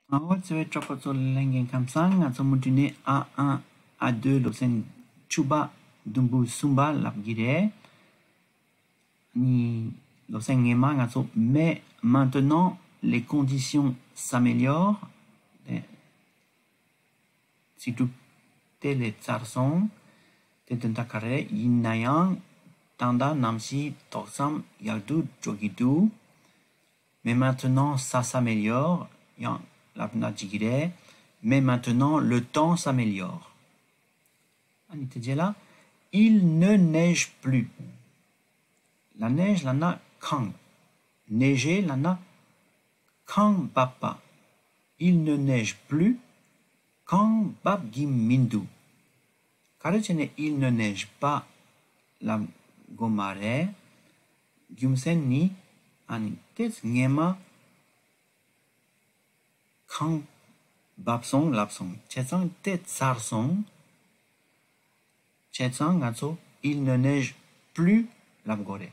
Alors, tu vas choper lengen kamsang, atau mudune A1, A2, l'obsen chuba dumbu sumba l'abgire. Ni l'obsen ngema, atau mais maintenant les conditions s'améliorent. Si tu tele tsarson, te tentakare yinayang, tanda namsi torsam yaldu jogidu. Mais maintenant ça s'améliore. Mais maintenant, le temps s'améliore. Il ne neige plus. La neige, là, na kang. Neiger, là, na kang bapa. Il ne neige plus. Kang bab gim mindu. Car il ne neige pas la gomare. Gumsen ni anites ngema. Kang babsong lapsong chetsang te tsarsong chetsang gatso il ne neige plus labgore.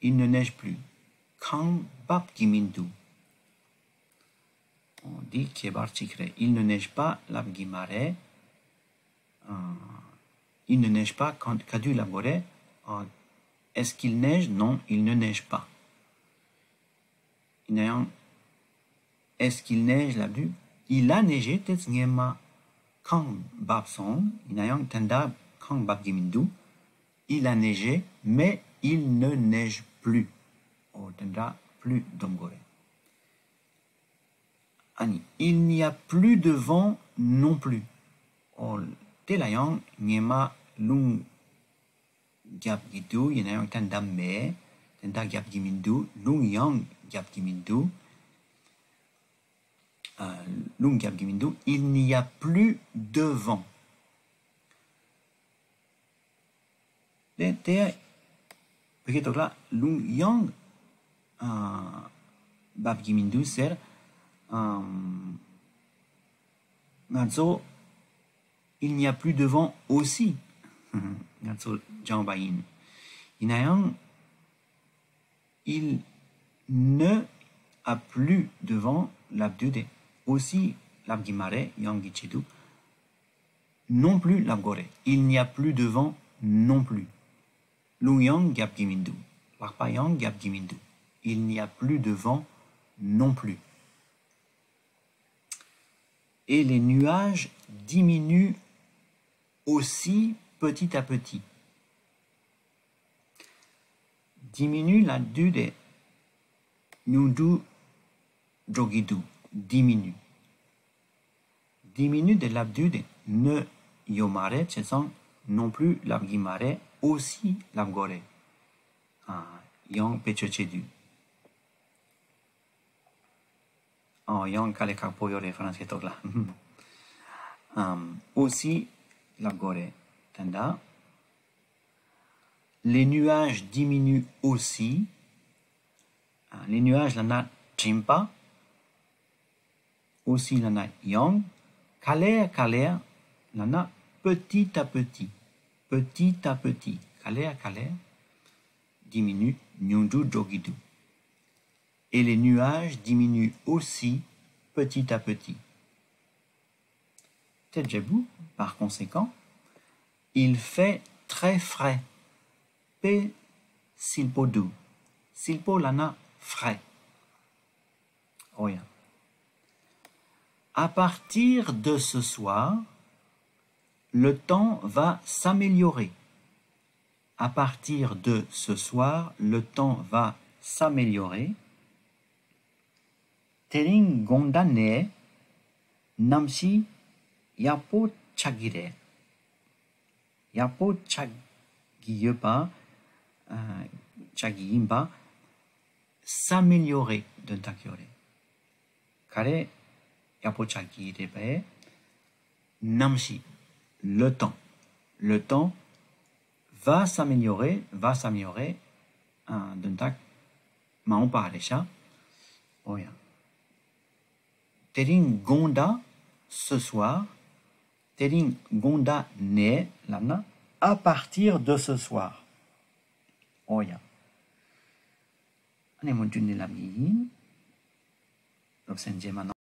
Il ne neige plus. Kang bab gimindu. On dit kebar chikre. Il ne neige pas labgimare. Il ne neige pas quand kadu labgore. Est-ce qu'il neige? Non, il ne neige pas. Est-ce qu'il neige là-dessus? Il a neigé, peut-être ngema kang babson, inayang tenda kang bab gimindu. Il a neigé, mais il ne neige plus. Oh, tenda plus domgore. Ani, il n'y a plus de vent non plus. Oh, telayang ngema lung gap gitu, inayang tenda me, tenda gap gimindu, lung yang gap gimindu. Il n'y a plus de vent. Begitu lah, lung yang bab gimindu ser ngazo il n'y a plus de vent aussi. Ngazo jambain. Inayang il ne a plus de vent l'abdude. Aussi l'abgimare yangichidu non plus l'abgore. Il n'y a plus de vent non plus. Lung gap gimindu. Lakpayang gap gimindu. Il n'y a plus de vent non plus. Et les nuages diminuent aussi petit à petit. Diminue la dude nyundu jogidu. Diminue. Diminue de l'abdude ne yomare tchesang non plus l'abgimare aussi l'abgore. Yang pechechedu. Yang kalekak poyo référence ketok là. Aussi l'abgore. Tanda. Les nuages diminuent aussi. Les nuages l'ana chimpa. Aussi l'ana yang. Kalea, l'ana petit à petit. Petit à petit. Kalea, diminue, nyundu jogidu. Et les nuages diminuent aussi petit à petit. Tejebu, par conséquent, il fait très frais. Pe silpo du. Silpo lana frais. Oh yeah. À partir de ce soir, le temps va s'améliorer. À partir de ce soir, le temps va s'améliorer. Tering gondane namsi yapo chagire. Yapo chagiyepa chagiyimba s'améliorer de takiore. Kare yapo chagire namsi le temps. Le temps va s'améliorer d'un tak maon paresha. Oh yeah. Tering gonda ce soir. Tering gonda ne lana à partir de ce soir. Oh yeah. Ane mon juni la mi. L'obsenje maintenant.